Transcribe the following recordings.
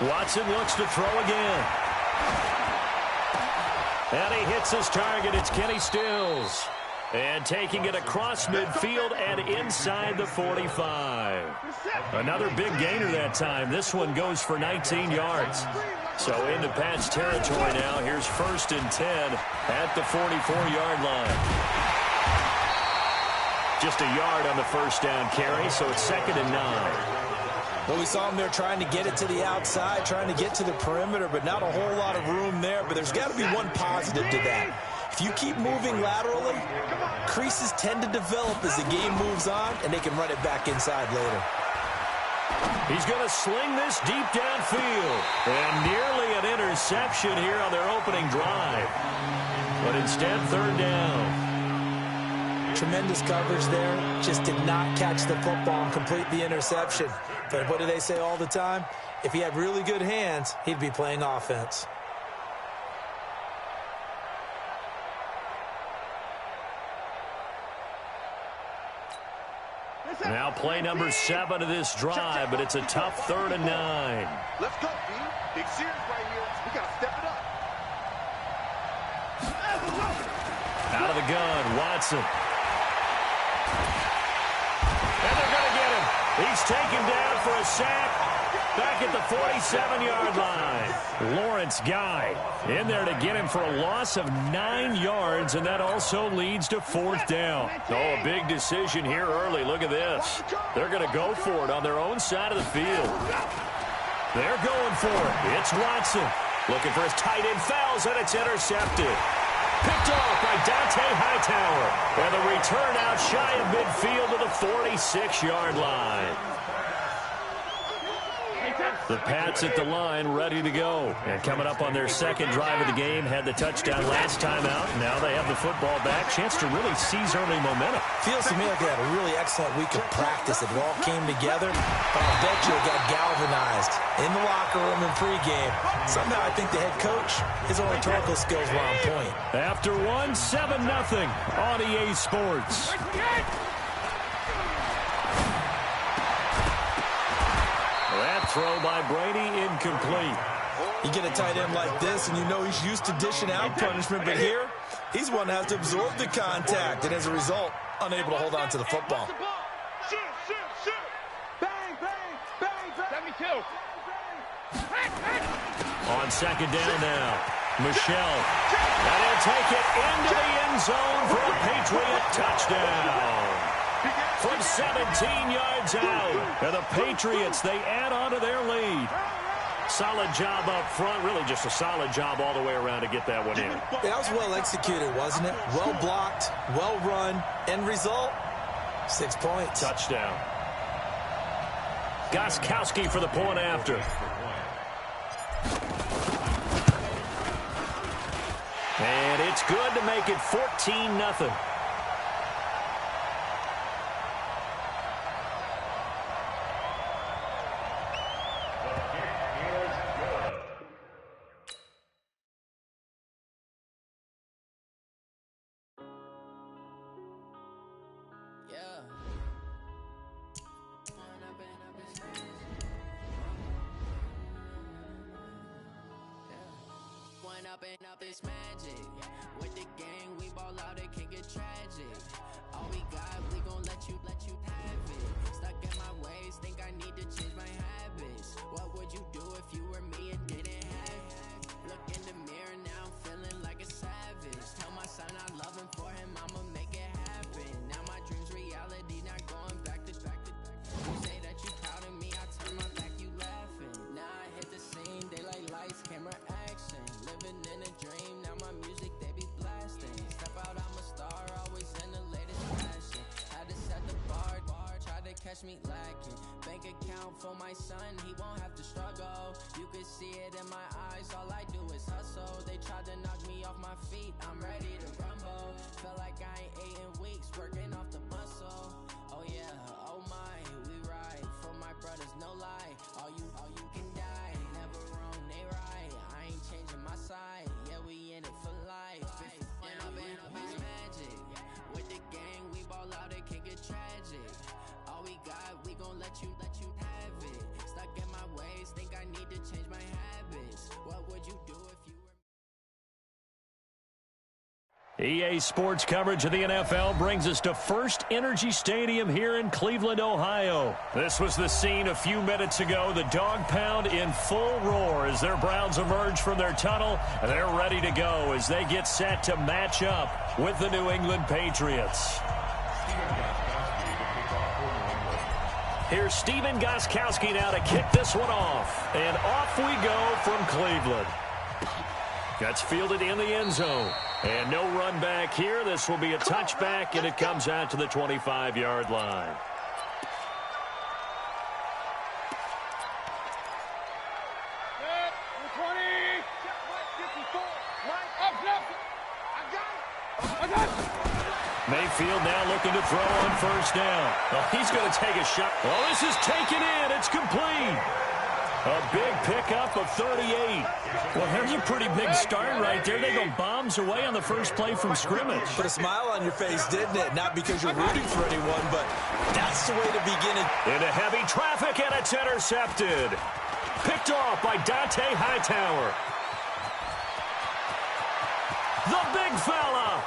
Watson looks to throw again. And he hits his target. It's Kenny Stills. And taking it across midfield and inside the 45. Another big gainer that time. This one goes for 19 yards. So into Pat's territory now. Here's 1st and 10 at the 44-yard line. Just a yard on the first down carry, so it's 2nd and 9. Well, we saw him there trying to get it to the outside, trying to get to the perimeter, but not a whole lot of room there. But there's got to be one positive to that. If you keep moving laterally, creases tend to develop as the game moves on, and they can run it back inside later. He's going to sling this deep downfield. And nearly an interception here on their opening drive. But instead, 3rd down. Tremendous coverage there. Just did not catch the football and complete the interception. But what do they say all the time? If he had really good hands, he'd be playing offense. Now play number 7 of this drive, but it's a tough 3rd and 9. Let's go, B. Big series right here. We got to step it up. Out of the gun, Watson. And they're going to get him. He's taken down for a sack. Back at the 47-yard line. Lawrence Guy in there to get him for a loss of 9 yards, and that also leads to 4th down. Oh, a big decision here early. Look at this. They're going to go for it on their own side of the field. They're going for it. It's Watson. Looking for his tight end, fouls, and it's intercepted. Picked off by Dante Hightower. And the return out shy of midfield to the 46-yard line. The Pats at the line, ready to go. And coming up on their 2nd drive of the game, had the touchdown last time out. Now they have the football back. Chance to really seize early momentum. Feels to me like they had a really excellent week of practice. It all came together. But I'll bet you it got galvanized in the locker room in pregame. Somehow I think the head coach, his oratorical skills were on point. After one, 7-0 on EA Sports. That throw by Brady incomplete. You get a tight end like this, and you know he's used to dishing out punishment, but here, he's one that has to absorb the contact, and as a result, unable to hold on to the football. Shoot, shoot, shoot. Bang, bang, bang, bang. 72. On 2nd down now, Michelle. And he'll take it into the end zone for a Patriot touchdown. From 17 yards out. And the Patriots, they add on to their lead. Solid job up front. Really just a solid job all the way around to get that one in. That was well executed, wasn't it? Well blocked, well run. End result, 6 points. Touchdown. Gostkowski for the point after. And it's good to make it 14-0. Up this magic with the gang, we ball out, it can get tragic. All we got, we gon' let you have it. Stuck in my ways, think I need to change my habits. What would you do if you were me and didn't have it? Look in the mirror, now I'm feeling like a savage. Tell my son I love him, for him I'ma make it happen. Now my dreams reality, not going back to. You say that you proud of me, I turn my back, you laughing. Now I hit the scene, daylight lights, camera action. Living in a dream, now my music they be blasting. Step out, I'm a star, always in the latest fashion. Had to set the bar, try to catch me lacking. Bank account for my son, he won't have to struggle. You can see it in my eyes, all I do is hustle. They tried to knock me off my feet, I'm ready to rumble. Feel like I ain't ate in weeks, working off the muscle. Oh yeah, oh my, we ride for my brothers, no lie. All you can die, never wrong, they right. I ain't changing my side, yeah, we in it for life. It's magic. With the gang, we ball out, it can get tragic. All we got, we gon' let you have it. Stuck in my ways, think I need to change my EA Sports coverage of the NFL brings us to First Energy Stadium here in Cleveland, Ohio. This was the scene a few minutes ago. The dog pound in full roar as their Browns emerge from their tunnel. And they're ready to go as they get set to match up with the New England Patriots. Here's Stephen Gostkowski now to kick this one off. And off we go from Cleveland. Gets fielded in the end zone. And no run back here. This will be a touchback, and it comes out to the 25-yard line. Mayfield now looking to throw on first down. Oh, he's going to take a shot. Oh, this is taken in. It's complete. A big pickup of 38. Well, there's a pretty big start right there. They go bombs away on the first play from scrimmage. Put a smile on your face, didn't it? Not because you're rooting for anyone, but that's the way to begin it. Into heavy traffic, and it's intercepted. Picked off by Dante Hightower. The big fella.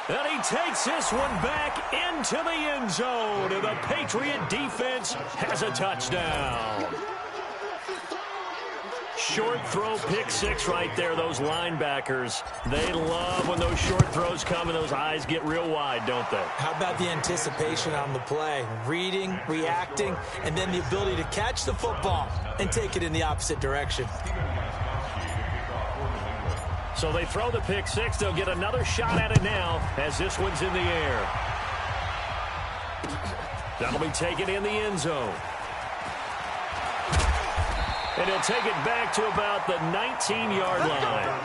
And he takes this one back into the end zone. And the Patriot defense has a touchdown. Short throw, pick six right there. Those linebackers, they love when those short throws come and those eyes get real wide, don't they? How about the anticipation on the play? Reading, reacting, and then the ability to catch the football and take it in the opposite direction. So they throw the pick six. They'll get another shot at it now as this one's in the air. That'll be taken in the end zone. And he'll take it back to about the 19-yard line.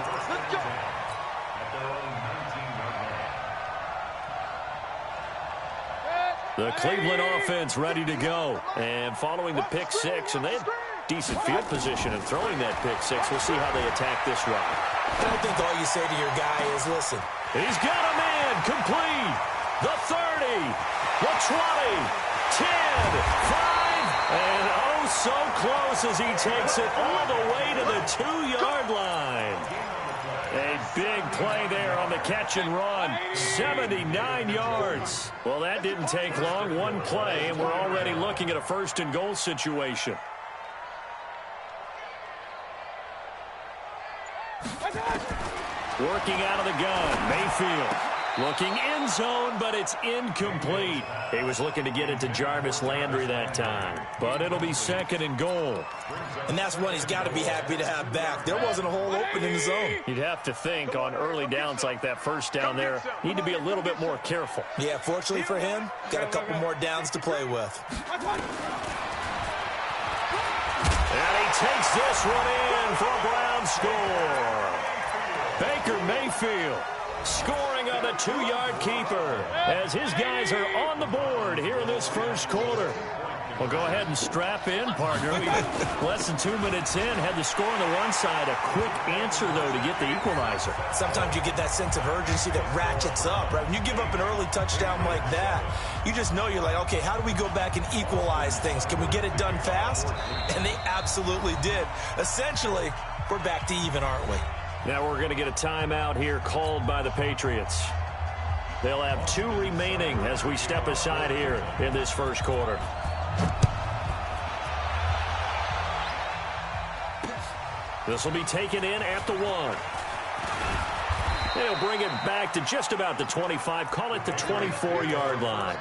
The Cleveland offense ready to go. And following the pick six, and they had decent field position in throwing that pick six. We'll see how they attack this run. I don't think all you say to your guy is, listen. He's got a man complete. The 30, the 20, 10, 5, and oh, so close as he takes it all the way to the 2-yard line. A big play there on the catch and run. 79 yards. Well, that didn't take long. One play, and we're already looking at a first and goal situation. Working out of the gun, Mayfield. Looking end zone, but it's incomplete. He was looking to get it to Jarvis Landry that time. But it'll be second and goal. And that's one he's got to be happy to have back. There wasn't a hole open in the zone. You'd have to think on early downs like that first down there, need to be a little bit more careful. Yeah, fortunately for him, got a couple more downs to play with. And he takes this one in for a Brown score. Baker Mayfield scoring on the 2-yard keeper as his guys are on the board here in this first quarter. Well, go ahead and strap in, partner. Less than 2 minutes in, had the score on the one side. A quick answer, though, to get the equalizer. Sometimes you get that sense of urgency that ratchets up, right? When you give up an early touchdown like that, you just know you're like, okay, how do we go back and equalize things? Can we get it done fast? And they absolutely did. Essentially, we're back to even, aren't we? Now we're going to get a timeout here called by the Patriots. They'll have 2 remaining as we step aside here in this first quarter. This will be taken in at the 1. They'll bring it back to just about the 25. Call it the 24-yard line.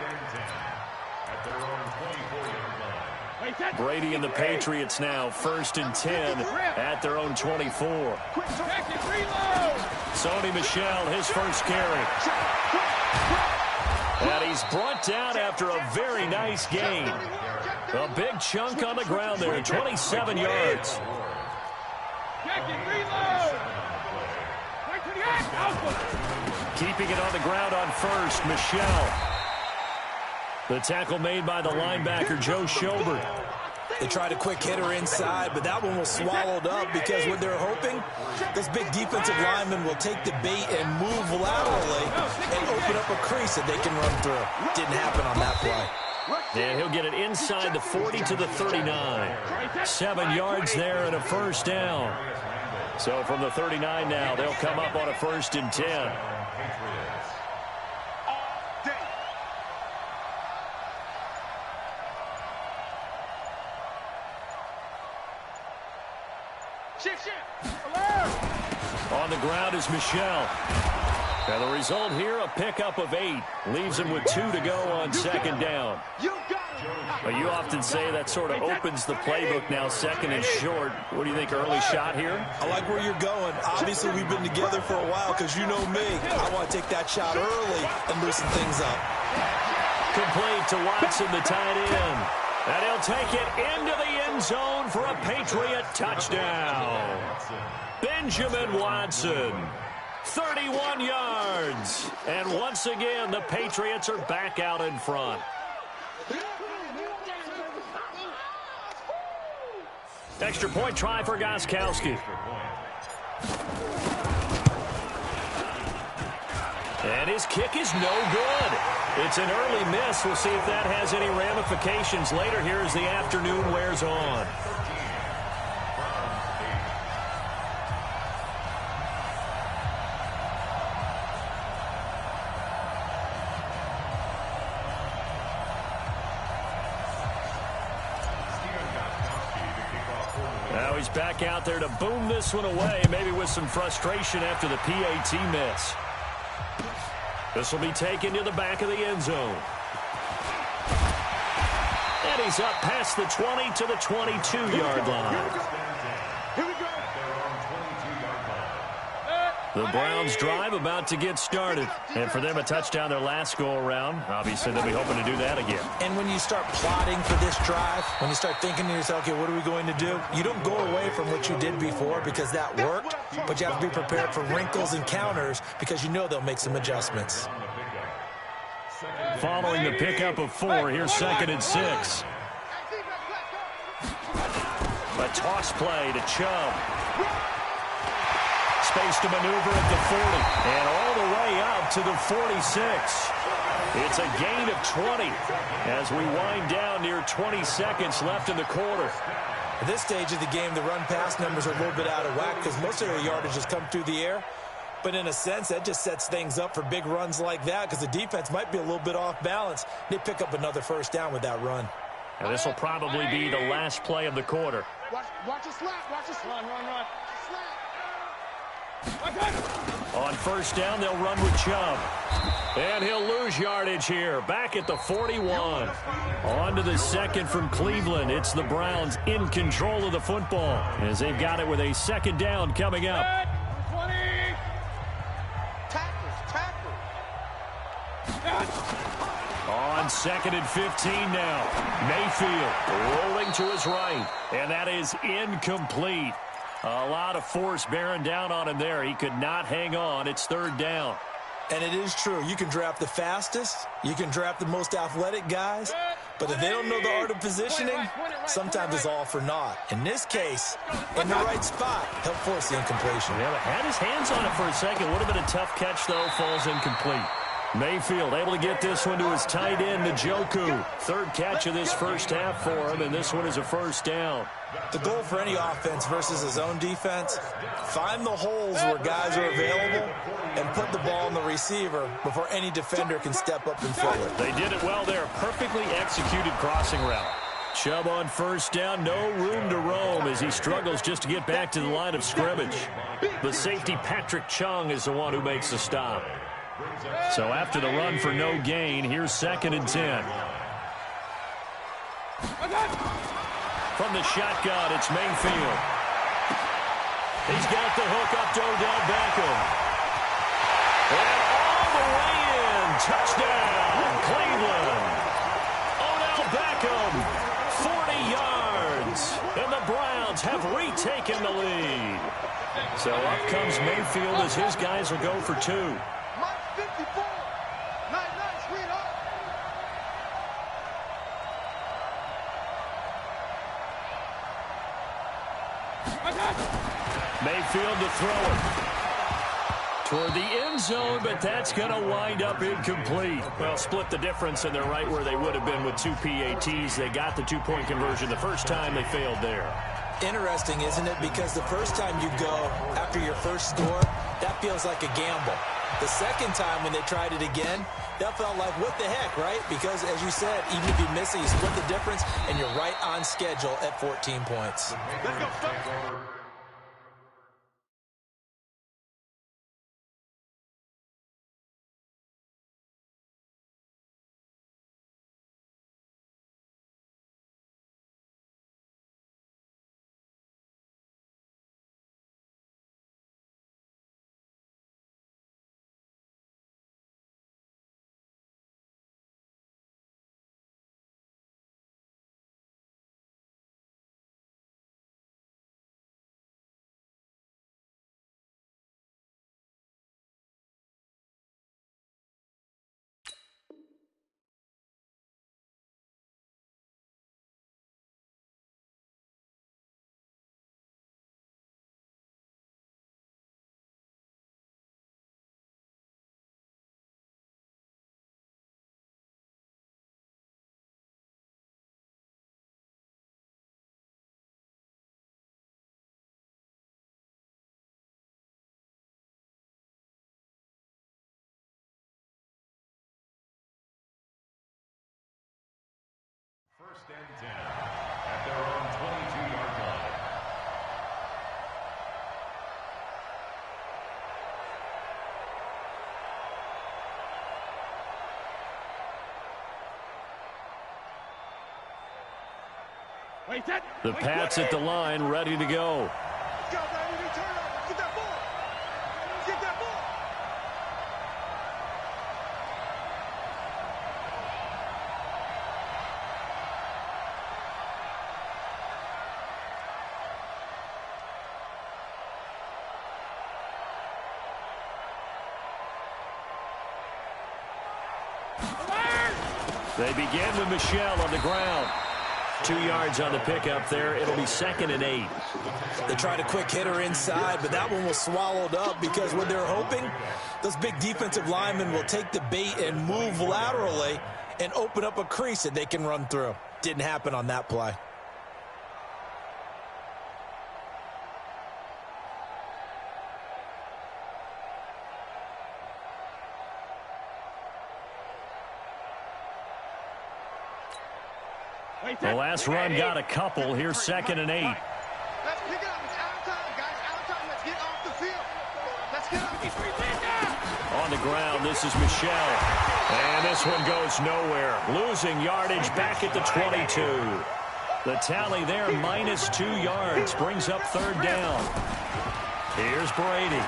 Brady and the Patriots now first and 10 at their own 24. Sony Michel, his first carry. And he's brought down after a very nice gain. A big chunk on the ground there, 27 yards. Keeping it on the ground on first, Michel. The tackle made by the linebacker, Joe Schobert. They tried a quick hitter inside, but that one was swallowed up because what they're hoping, this big defensive lineman will take the bait and move laterally and open up a crease that they can run through. Didn't happen on that play. And he'll get it inside the 40 to the 39. 7 yards there and a first down. So from the 39 now, they'll come up on a 1st and 10. On the ground is Michelle. And the result here, a pickup of 8. Leaves him with 2 to go on 2nd down. But you often say that sort of opens the playbook now, 2nd and short. What do you think, early shot here? I like where you're going. Obviously, we've been together for a while because you know me. I want to take that shot early and loosen things up. Complete to Watson, the tight end. And he'll take it into the end zone for a Patriot touchdown. Benjamin Watson, 31 yards. And once again, the Patriots are back out in front. Extra point try for Gostkowski. And his kick is no good. It's an early miss. We'll see if that has any ramifications later here as the afternoon wears on. Now he's back out there to boom this one away, maybe with some frustration after the PAT miss. This will be taken to the back of the end zone. And he's up past the 20 to the 22-yard line. The Browns drive about to get started. And for them, a touchdown their last go-around. Obviously, they'll be hoping to do that again. And when you start plotting for this drive, when you start thinking to yourself, okay, what are we going to do? You don't go away from what you did before because that worked, but you have to be prepared for wrinkles and counters because you know they'll make some adjustments. Following the pickup of 4, here's 2nd and 6. A toss play to Chubb. Space to maneuver at the 40 and all the way up to the 46. It's a gain of 20 as we wind down near 20 seconds left in the quarter. At this stage of the game, the run-pass numbers are a little bit out of whack because most of their yardage has come through the air. But in a sense, that just sets things up for big runs like that because the defense might be a little bit off balance. They pick up another 1st down with that run. And this will probably be the last play of the quarter. Watch the slap. Watch the slap. Run. On 1st down, they'll run with Chubb. And he'll lose yardage here. Back at the 41. On to the 2nd from Cleveland. It's the Browns in control of the football as they've got it with a 2nd down coming up. On 2nd and 15 now. Mayfield rolling to his right. And that is incomplete. A lot of force bearing down on him there. He could not hang on. It's 3rd down. And it is true. You can draft the fastest. You can draft the most athletic guys. But if they don't know the art of positioning, sometimes it's all for naught. In this case, in the right spot, help force the incompletion. Yeah, but had his hands on it for a second. Would have been a tough catch, though. Falls incomplete. Mayfield able to get this one to his tight end, Njoku. 3rd catch of this 1st half for him, and this one is a 1st down. The goal for any offense versus his own defense, find the holes where guys are available and put the ball on the receiver before any defender can step up and fill it. They did it well there. Perfectly executed crossing route. Chubb on 1st down, no room to roam as he struggles just to get back to the line of scrimmage. The safety, Patrick Chung, is the one who makes the stop. So after the run for no gain, here's 2nd and 10. From the shotgun, it's Mayfield. He's got the hook up to Odell Beckham. And all the way in. Touchdown, Cleveland. Odell Beckham, 40 yards. And the Browns have retaken the lead. So up comes Mayfield as his guys will go for 2. Mayfield to throw it toward the end zone, but that's going to wind up incomplete. Well, split the difference, and they're right where they would have been with 2 PATs. They got the 2-point conversion the first time. They failed there. Interesting, isn't it? Because the first time you go after your first score, that feels like a gamble. The second time when they tried it again, that felt like, what the heck, right? Because, as you said, even if you miss it, you split the difference, and you're right on schedule at 14 points. Let's go. First and 10 at their own 22-yard line. The Pats at the line, ready to go. Let's go, baby. Turn over. Get that ball. Get that ball. They begin with Michelle on the ground. 2 yards on the pickup there. It'll be 2nd and 8. They tried a quick hitter inside, but that one was swallowed up because what they're hoping, those big defensive linemen will take the bait and move laterally and open up a crease that they can run through. Didn't happen on that play. The last run got a couple. Here's 2nd and 8. Let's pick it up. It's out of time, guys. Out of time. Let's get off the field. Let's get off. On the ground, this is Michelle. And this one goes nowhere. Losing yardage back at the 22. The tally there, -2 yards. Brings up 3rd down. Here's Brady.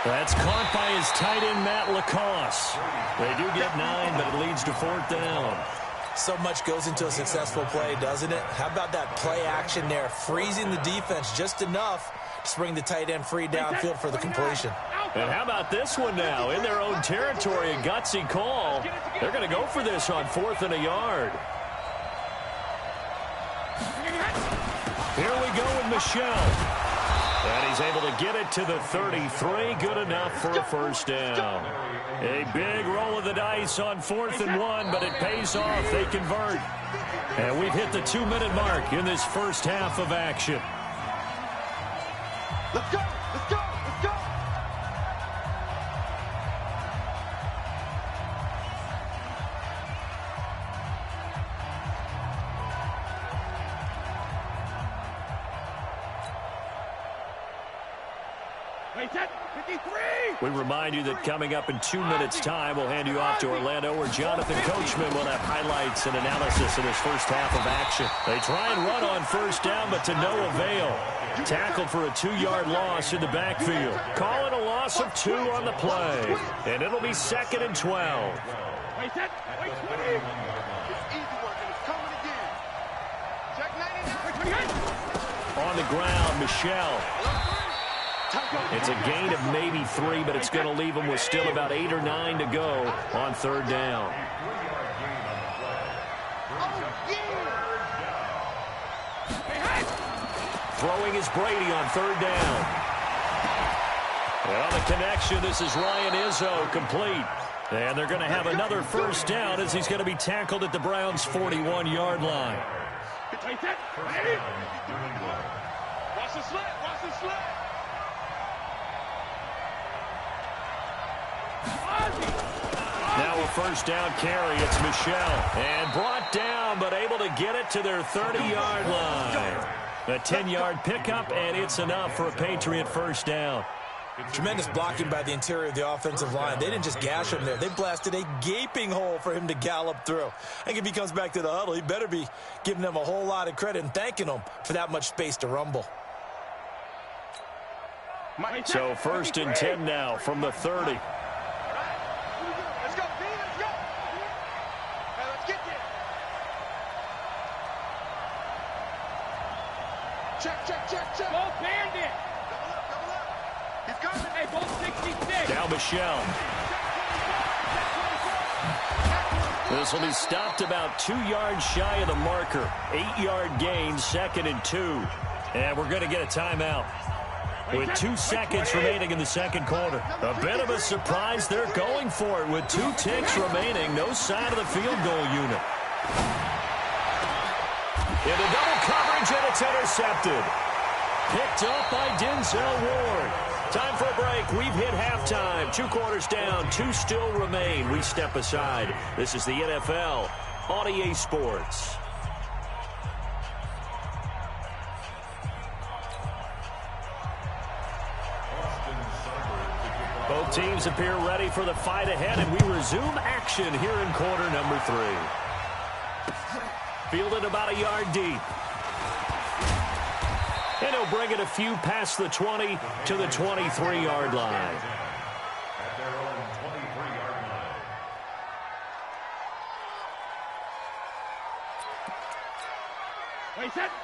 That's caught by his tight end, Matt Lacoste. They do get 9, but it leads to 4th down. So much goes into a successful play, doesn't it? How about that play action there, freezing the defense just enough to bring the tight end free downfield for the completion. And how about this one now? In their own territory, a gutsy call. They're going to go for this on 4th and a yard. Here we go with Michelle. And he's able to get it to the 33. Good enough for a 1st down. A big roll of the dice on 4th and 1, but it pays off. They convert. And we've hit the 2-minute mark in this first half of action. Let's go. Let's go. Let's go. We remind you that coming up in 2 minutes' time, we'll hand you off to Orlando, where Jonathan Coachman will have highlights and analysis in his first half of action. They try and run on 1st down, but to no avail. Tackled for a 2-yard loss in the backfield. Calling a loss of 2 on the play. And it'll be 2nd and 12. It's easy work, and it's coming again. Check 99. On the ground, Michelle. It's a gain of maybe 3, but it's going to leave them with still about 8 or 9 to go on 3rd down. Throwing is Brady on 3rd down. Well, the connection, this is Ryan Izzo, complete. And they're going to have another 1st down as he's going to be tackled at the Browns' 41-yard line. Watch the slant. Watch the slant. Now a first down carry. It's Michelle. And brought down, but able to get it to their 30-yard line. A 10-yard pickup, and it's enough for a Patriot first down. Tremendous blocking by the interior of the offensive line. They didn't just gash him there. They blasted a gaping hole for him to gallop through. I think if he comes back to the huddle, he better be giving them a whole lot of credit and thanking them for that much space to rumble. So first and 10 now from the 30. Let's go, B. Let's go. Hey, let's get there. Check. Go Bandit. Double up. He's coming. Hey, go 66. Now Michelle. This will be stopped about 2 yards shy of the marker. 8-yard gain, 2nd and 2. And we're going to get a timeout. With 2 seconds remaining in the second quarter. A bit of a surprise. They're going for it with 2 ticks remaining. No sign of the field goal unit. Into double coverage, and it's intercepted. Picked up by Denzel Ward. Time for a break. We've hit halftime. 2 quarters down. 2 still remain. We step aside. This is the NFL on EA Sports. Both teams appear ready for the fight ahead, and we resume action here in quarter number 3. Fielded about a yard deep. And he'll bring it a few past the 20 to the 23-yard line.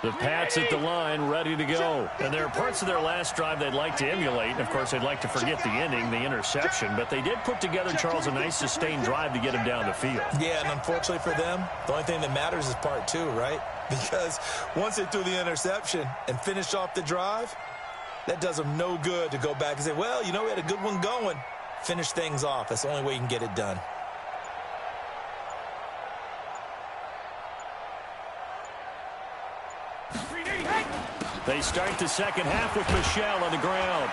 The Pats at the line, ready to go. And there are parts of their last drive they'd like to emulate. And, of course, they'd like to forget the ending, the interception. But they did put together, Charles, a nice sustained drive to get him down the field. Yeah, and unfortunately for them, the only thing that matters is part 2, right? Because once they threw the interception and finished off the drive, that does them no good to go back and say, well, you know, we had a good one going. Finish things off. That's the only way you can get it done. They start the second half with Michelle on the ground.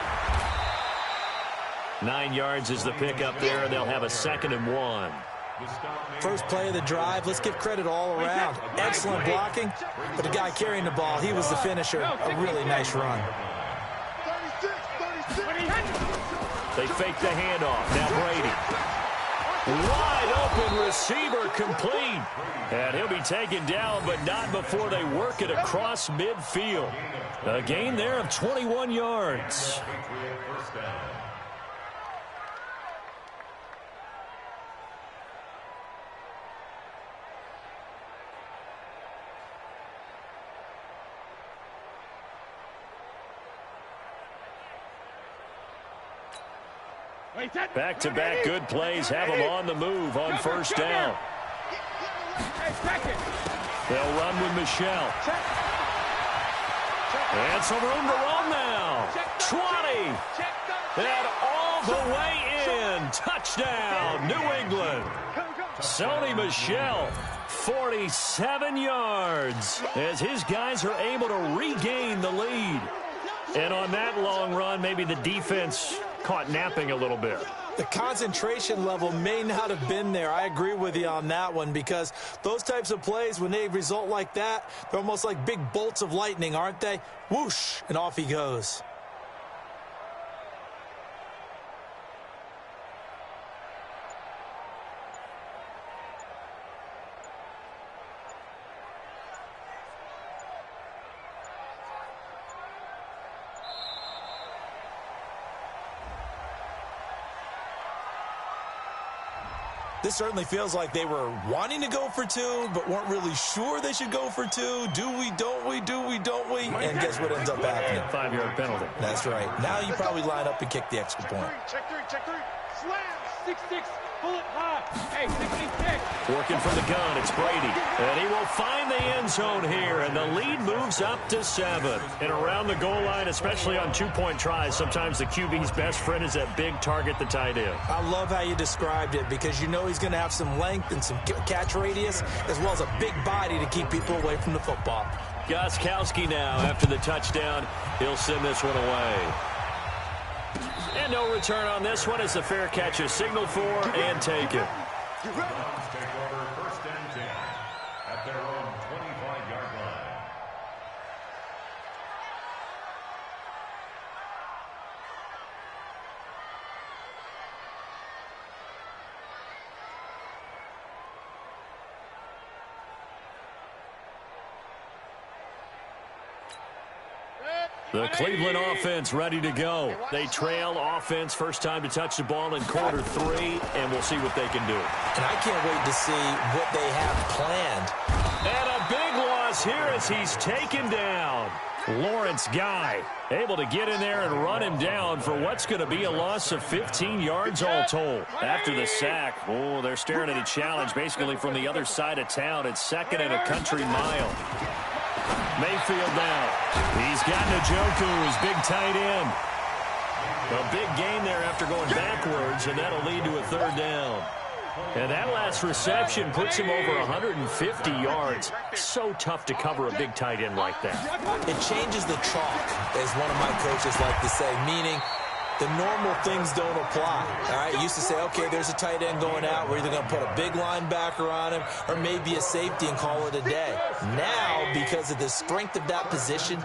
9 yards is the pickup there, and they'll have a 2nd and 1. First play of the drive, let's give credit all around. Excellent blocking, but the guy carrying the ball, he was the finisher. A really nice run. 36. They fake the handoff. Now Brady. Wide open receiver complete. And he'll be taken down, but not before they work it across midfield. A gain there of 21 yards. Back-to-back good plays have them on the move on first down. They'll run with Michelle. And some room to run now. 20. And all the way in. Touchdown, New England. Sony Michel, 47 yards, as his guys are able to regain the lead. And on that long run, maybe the defense caught napping a little bit. The concentration level may not have been there. I agree with you on that one, because those types of plays, when they result like that, they're almost like big bolts of lightning, aren't they? Whoosh, and off he goes. This certainly feels like they were wanting to go for 2, but weren't really sure they should go for 2. Do we, don't we, do we, don't we? And guess what ends up happening? 5-yard penalty. That's right. Now you probably line up and kick the extra point. Check three. Slam. 6-6. Pull it high. Hey, 66. Working from the gun, it's Brady. And he will find the end zone here, and the lead moves up to 7. And around the goal line, especially on two-point tries, sometimes the QB's best friend is that big target, the tight end. I love how you described it because you know he's going to have some length and some catch radius as well as a big body to keep people away from the football. Gostkowski now after the touchdown. He'll send this one away. And no return on this one as the fair catch is signaled for and taken. Browns take over 1st and 10 at their own 25-yard line. The Cleveland offense ready to go. They trail offense, first time to touch the ball in quarter 3, and we'll see what they can do. And I can't wait to see what they have planned. And a big loss here as he's taken down. Lawrence Guy able to get in there and run him down for what's going to be a loss of 15 yards all told. After the sack, oh, they're staring at a challenge basically from the other side of town. It's 2nd and a country mile. Mayfield now. He's got Njoku, his big tight end. A big gain there after going backwards, and that'll lead to a 3rd down. And that last reception puts him over 150 yards. So tough to cover a big tight end like that. It changes the chalk, as one of my coaches like to say, meaning the normal things don't apply. All right, you used to say, okay, there's a tight end going out. We're either going to put a big linebacker on him or maybe a safety and call it a day. Now, because of the strength of that position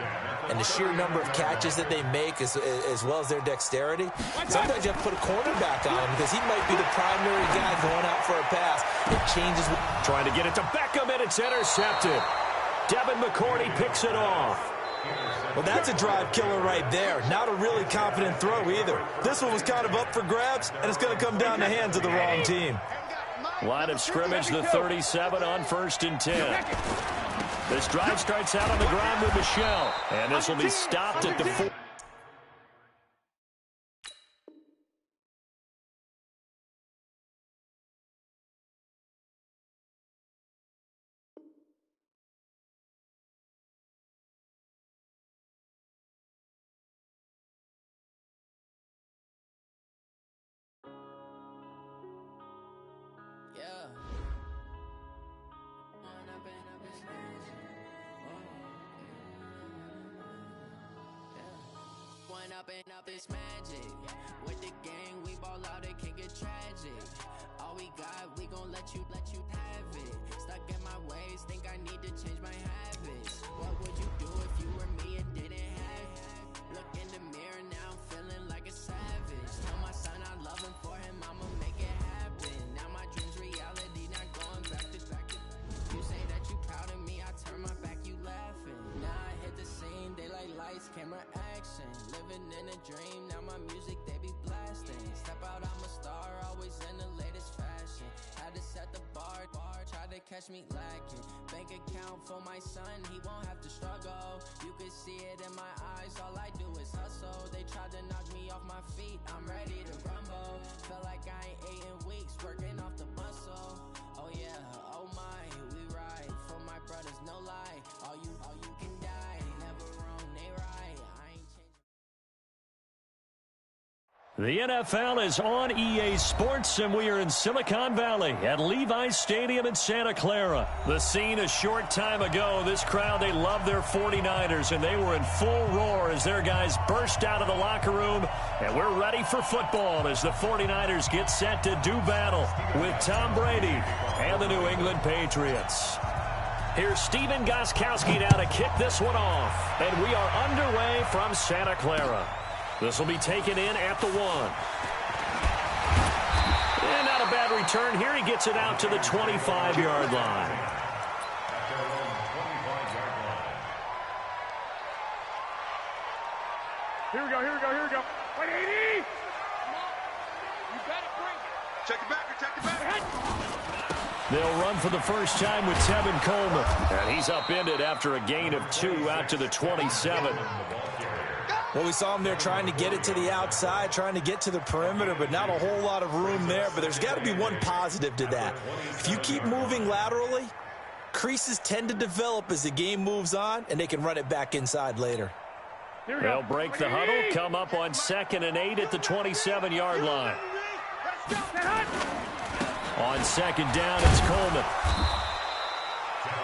and the sheer number of catches that they make as well as their dexterity, sometimes you have to put a cornerback on him because he might be the primary guy going out for a pass. It changes. Trying to get it to Beckham, and it's intercepted. Devin McCourty picks it off. Well, that's a drive killer right there. Not a really confident throw either. This one was kind of up for grabs, and it's going to come down the hands of the wrong team. Line of scrimmage, the 37 on 1st and 10. This drive starts out on the ground with Michelle, and this will be stopped at the 4. Up this magic. With the gang, we ball out, it can get tragic. All we got, we gon' let you have it. Stuck in my ways, think I need to change my habits. What would you do if you were me and didn't have it? Look in the mirror, now I'm feeling like a savage. Tell my son I love him, for him I'ma make it happen. Now my dream's reality, not going back to. You say that you proud of me, I turn my back, you laughing. Now I hit the scene, daylight lights, camera action. Living in a dream, now my music they be blasting. Step out, I'm a star, always in the latest fashion. Had to set the bar, try to catch me lacking. Bank account for my son, he won't have to struggle. You can see it in my eyes, all I do is hustle. They tried to knock me off my feet, I'm ready to rumble. Feel like I ain't ate in weeks, working off the muscle. Oh yeah, oh my, we ride for my brothers, no lie. All you can die, never wrong, they right. I ain't changing. The NFL is on EA Sports, and we are in Silicon Valley at Levi's Stadium in Santa Clara. The scene a short time ago, this crowd, they love their 49ers, and they were in full roar as their guys burst out of the locker room, and we're ready for football as the 49ers get set to do battle with Tom Brady and the New England Patriots. Here's Stephen Gostkowski now to kick this one off, and we are underway from Santa Clara. This will be taken in at the 1. And not a bad return here. He gets it out to the 25-yard line. Here we go. 180. You better bring it. Check it back. They'll run for the first time with Tevin Coleman. And he's upended after a gain of 2 out to the 27. Well, we saw him there trying to get it to the outside, trying to get to the perimeter, but not a whole lot of room there. But there's got to be one positive to that. If you keep moving laterally, creases tend to develop as the game moves on, and they can run it back inside later. They'll break the huddle, come up on 2nd and 8 at the 27-yard line. On 2nd down, it's Coleman.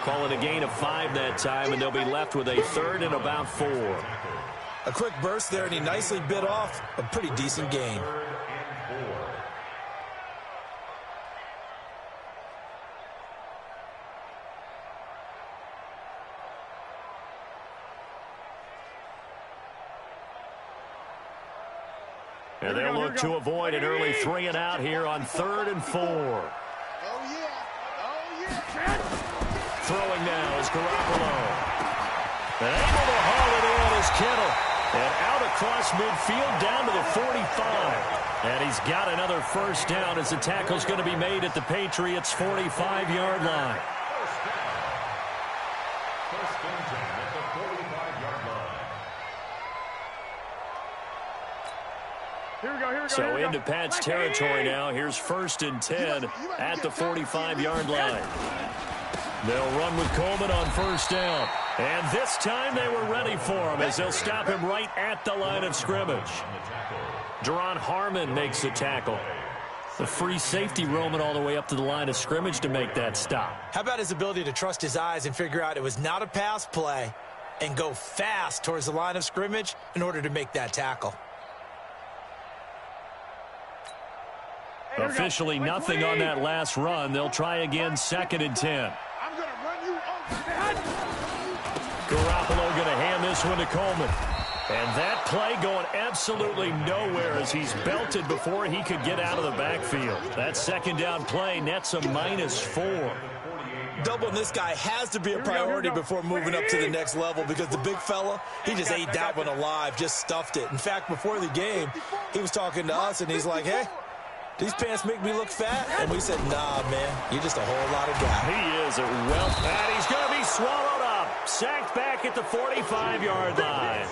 Call it a gain of 5 that time, and they'll be left with a 3rd and about 4. A quick burst there, and he nicely bit off a pretty decent gain. And they'll look to avoid an early 3 and out here on 3rd and 4. Oh, yeah. Oh, yeah. Throwing now is Garoppolo. And able to haul it in is Kittle. And out across midfield down to the 45. And he's got another first down as the tackle's going to be made at the Patriots' 45-yard line. First and 10 at the 45-yard line. Here we go, here we go. So here we into go. Pat's territory now. Here's 1st and 10 at the 45-yard line. They'll run with Coleman on 1st down. And this time they were ready for him as they'll stop him right at the line of scrimmage. Deron Harmon makes the tackle. The free safety roaming all the way up to the line of scrimmage to make that stop. How about his ability to trust his eyes and figure out it was not a pass play and go fast towards the line of scrimmage in order to make that tackle? Officially nothing on that last run. They'll try again 2nd and 10. I'm going to run you over. Garoppolo going to hand this one to Coleman. And that play going absolutely nowhere as he's belted before he could get out of the backfield. That 2nd down play nets a -4. Doubling this guy has to be a priority before moving up to the next level because the big fella, he just ate that one alive, just stuffed it. In fact, before the game, he was talking to us, and he's like, hey, these pants make me look fat. And we said, nah, man, you're just a whole lot of guy. He is a well, and he's going to be swallowed up. Sacked back at the 45-yard line.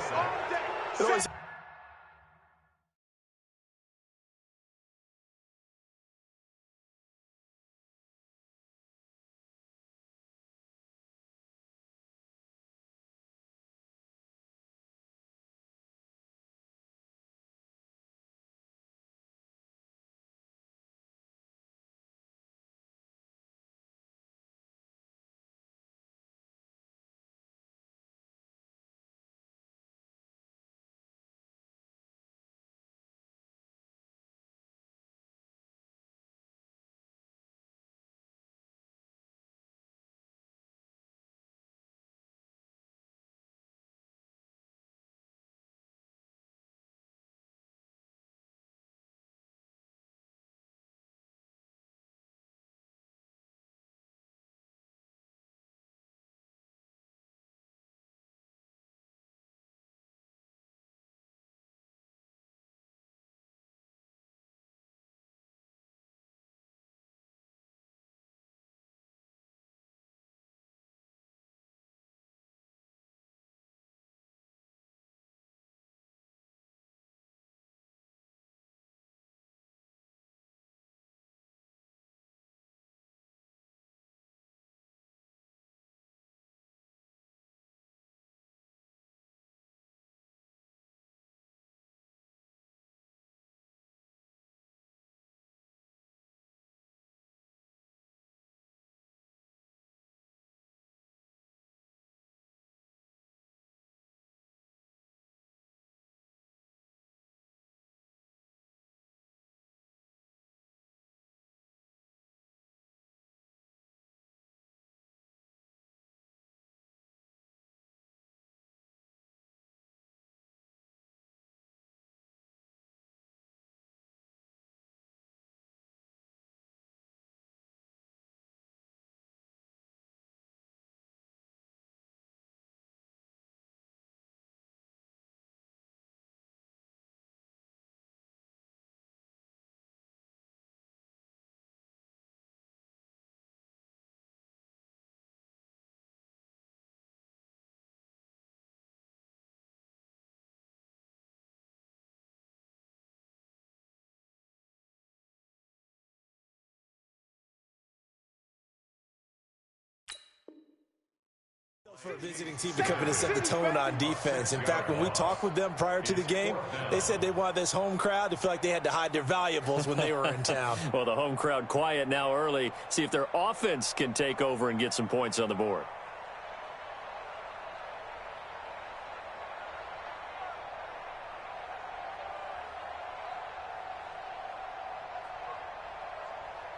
For a visiting team to come in and set the tone on defense. In fact, when we talked with them prior to the game, they said they wanted this home crowd to feel like they had to hide their valuables when they were in town. Well, the home crowd quiet now early. See if their offense can take over and get some points on the board.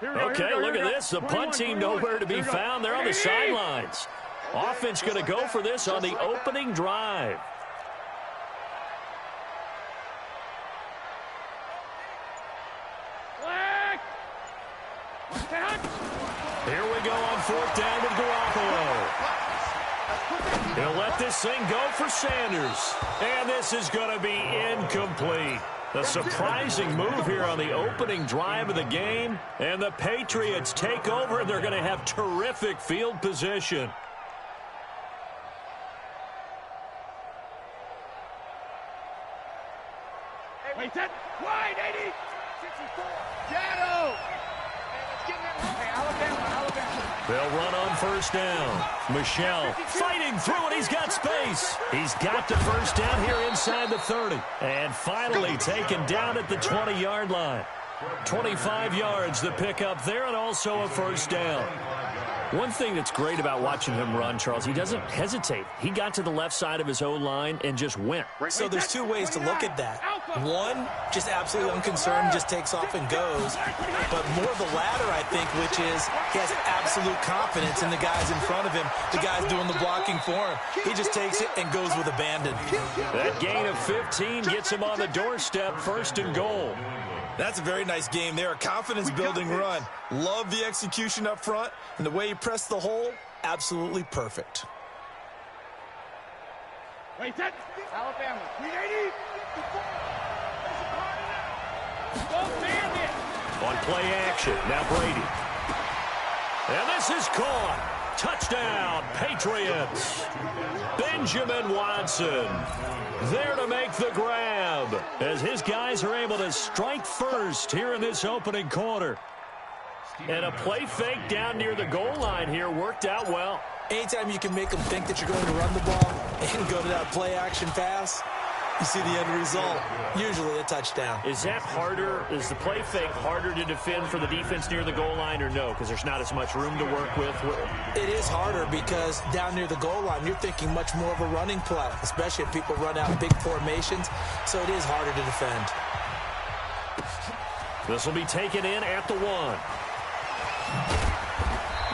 Okay, look at this. The punt team nowhere to be found. They're on the sidelines. Offense going to go for this on the opening drive. Here we go on fourth down with Garoppolo. He'll let this thing go for Sanders. And this is going to be incomplete. A surprising move here on the opening drive of the game. And the Patriots take over, and they're going to have terrific field position. Wait, that wide, 80. 64. Gatto. Hey, Alabama. They'll run on first down. Michelle fighting through it. He's got space. He's got the first down here inside the 30. And finally taken down at the 20-yard line. 25 yards the pickup there, and also a first down. One thing that's great about watching him run, Charles, he doesn't hesitate. He got to the left side of his O-line and just went. So there's two ways to look at that. One, just absolutely unconcerned, just takes off and goes. But more the latter, I think, which is he has absolute confidence in the guys in front of him, the guys doing the blocking for him. He just takes it and goes with abandon. That gain of 15 gets him on the doorstep, first and goal. That's a very nice game there, a confidence-building run. Love the execution up front, and the way he pressed the hole, absolutely perfect. Wait, that Alabama. 380. Don't man it. On play action, now Brady. And this is caught. Touchdown, Patriots. Benjamin Watson there to make the grab as his guys are able to strike first here in this opening quarter. And a play fake down near the goal line here worked out well. Anytime you can make them think that you're going to run the ball and go to that play action pass, you see the end result, usually a touchdown. Is that harder? Is the play fake harder to defend for the defense near the goal line or no? Because there's not as much room to work with. It is harder because down near the goal line, you're thinking much more of a running play, especially if people run out big formations. So it is harder to defend. This will be taken in at the 1.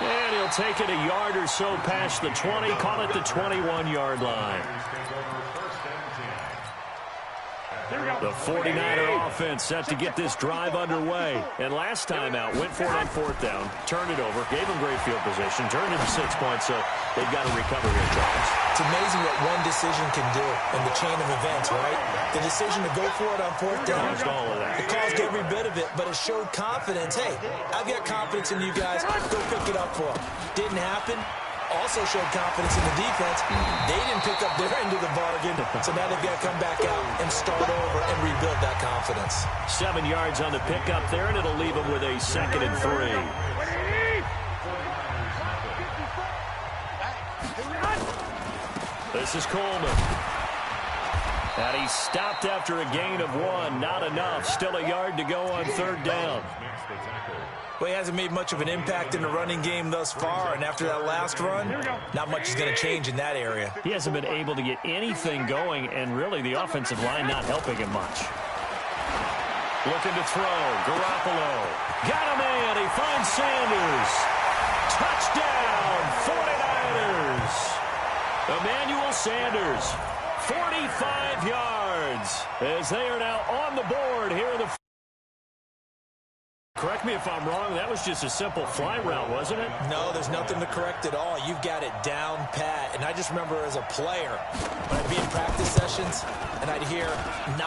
And he'll take it a yard or so past the 20, call it the 21-yard line. The 49er offense set to get this drive underway. And last time out, went for it on fourth down, turned it over, gave them great field position, turned it to 6 points, so they've got to recover here, Charles. It's amazing what one decision can do in the chain of events, right? The decision to go for it on fourth down. All of that. It caused every bit of it, but it showed confidence. Hey, I've got confidence in you guys. Go pick it up for them. Didn't happen. Also showed confidence in the defense. They didn't pick up their end of the bargain, so now they've got to come back out and start over and rebuild that confidence. 7 yards on the pickup there, and it'll leave them with a 2nd and 3. This is Coleman. And he stopped after a gain of 1. Not enough. Still a yard to go on third down. Well, he hasn't made much of an impact in the running game thus far, and after that last run, not much is going to change in that area. He hasn't been able to get anything going, and really the offensive line not helping him much. Looking to throw. Garoppolo. Got a man. He finds Sanders. Touchdown, 49ers. Emmanuel Sanders, 45 yards, as they are now on the board here in the. Correct me if I'm wrong, that was just a simple fly route, wasn't it? No, there's nothing to correct at all. You've got it down pat. And I just remember as a player, when I'd be in practice sessions and I'd hear 9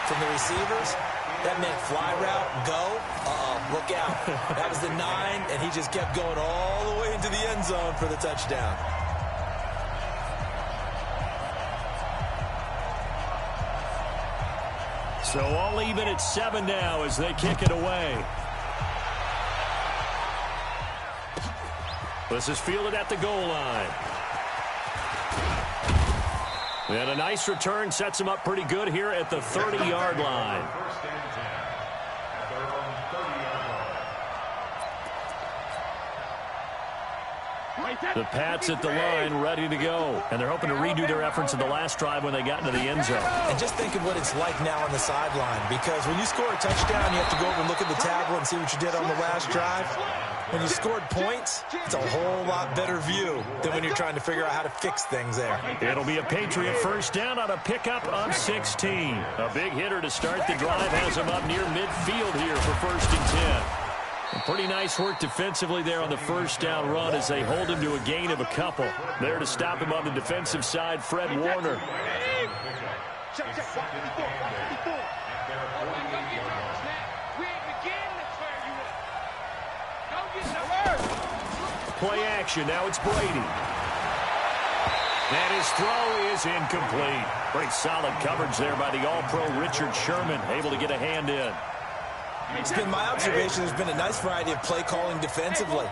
from the receivers, that meant fly route, go, look out. That was the 9, and he just kept going all the way into the end zone for the touchdown. So all even at 7 now as they kick it away. This is fielded at the goal line. And a nice return sets him up pretty good here at the 30-yard line. First and 10 at their own 30-yard line. The Pats at the line, ready to go. And they're hoping to redo their efforts in the last drive when they got into the end zone. And just think of what it's like now on the sideline, because when you score a touchdown, you have to go over and look at the tablet and see what you did on the last drive. When you scored points, it's a whole lot better view than when you're trying to figure out how to fix things there. It'll be a Patriot first down on a pickup of 16. A big hitter to start the drive has him up near midfield here for first and 10. Pretty nice work defensively there on the first down run as they hold him to a gain of a couple. There to stop him on the defensive side, Fred Warner. Play action, now it's Brady. And his throw is incomplete. Pretty solid coverage there by the All-Pro Richard Sherman, able to get a hand in. It's been my observation there's been a nice variety of play calling defensively.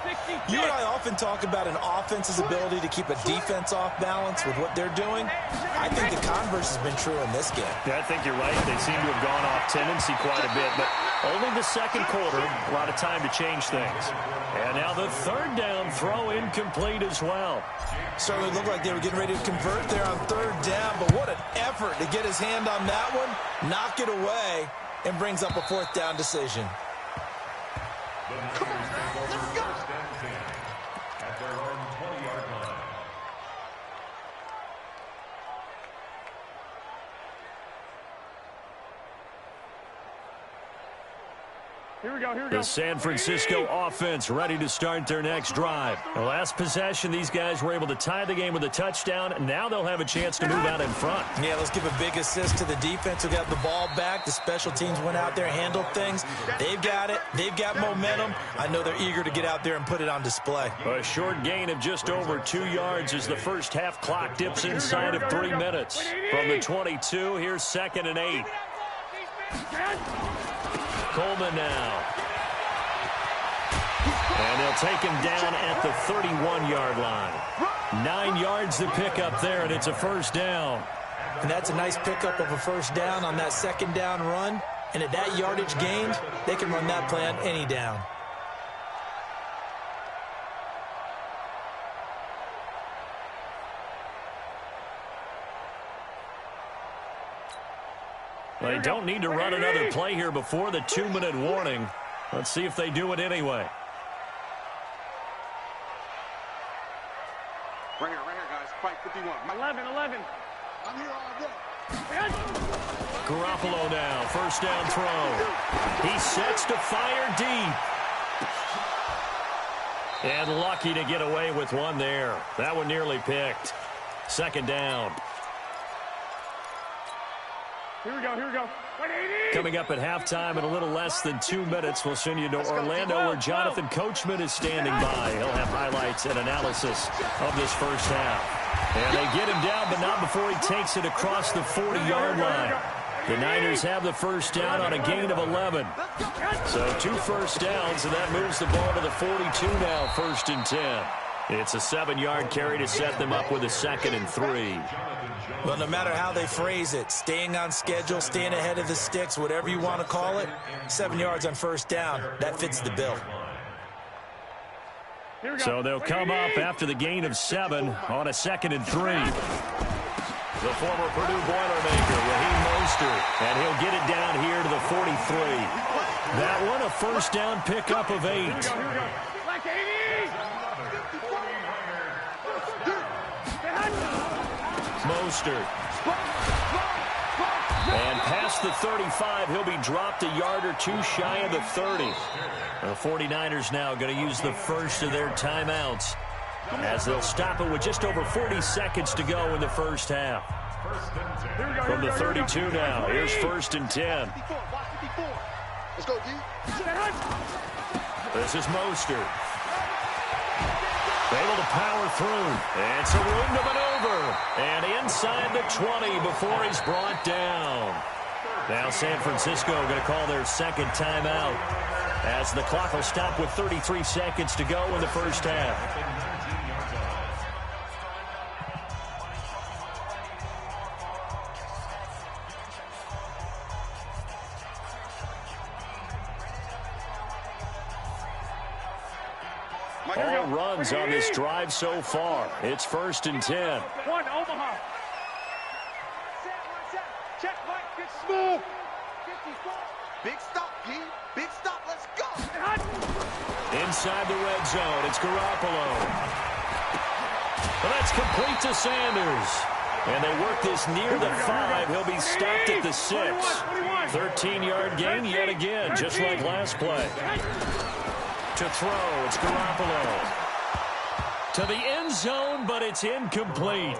You and I often talk about an offense's ability to keep a defense off balance with what they're doing. I think the converse has been true in this game. Yeah, I think you're right. They seem to have gone off tendency quite a bit, but only the second quarter, a lot of time to change things. And now the third down throw incomplete as well. Certainly looked like they were getting ready to convert there on third down, but what an effort to get his hand on that one, knock it away, and brings up a fourth down decision. The Niners take over first and 10 at their own 20-yard line. Here we go. The San Francisco offense ready to start their next drive. The last possession, these guys were able to tie the game with a touchdown. Now they'll have a chance to move out in front. Yeah, let's give a big assist to the defense who got the ball back. The special teams went out there, handled things. They've got it. They've got momentum. I know they're eager to get out there and put it on display. A short gain of just over 2 yards as the first half clock dips inside of 3 minutes. From the 22, here's 2nd and 8. Coleman now. And they'll take him down at the 31-yard line. 9 yards to pick up there, and it's a first down. And that's a nice pickup of a first down on that second down run. And at that yardage gained, they can run that play on any down. They don't need to run another play here before the 2-minute warning. Let's see if they do it anyway. Right here, guys. Fight 51. 11. I'm here all day. Garoppolo now, first down throw. He sets to fire deep. And lucky to get away with one there. That one nearly picked. 2nd down. Here we go. 180. Coming up at halftime in a little less than 2 minutes, we'll send you to Orlando where Jonathan Coachman is standing by. He'll have highlights and analysis of this first half. And they get him down, but not before he takes it across the 40-yard line. The Niners have the first down on a gain of 11. So 2 first downs, and that moves the ball to the 42 now, 1st and 10. It's a 7-yard carry to set them up with a 2nd and 3. Well, no matter how they phrase it, staying on schedule, staying ahead of the sticks, whatever you want to call it, 7 yards on first down, that fits the bill. So they'll come up after the gain of 7 on a 2nd and 3. The former Purdue Boilermaker, Raheem Mostert, and he'll get it down here to the 43. That one a first down pickup of 8. Here we go. Like 80. Mostert. And past the 35, he'll be dropped a yard or 2 shy of the 30. The 49ers now going to use the first of their timeouts as they'll stop it with just over 40 seconds to go in the first half. From the 32 now, here's 1st and 10. Let's go, D. This is Mostert. Able to power through. And some room to maneuver. And inside the 20 before he's brought down. Now San Francisco going to call their 2nd timeout as the clock will stop with 33 seconds to go in the first half. All runs on this drive so far. It's 1st and 10. One, Omaha. Check, Mike. Good smooth. 54. Big stop, G. Big stop. Let's go. Inside the red zone, it's Garoppolo. Well, that's complete to Sanders. And they work this near the 5. He'll be stopped at the 6. 13-yard gain yet again, just like last play. To throw, it's Garoppolo. To the end zone, but it's incomplete.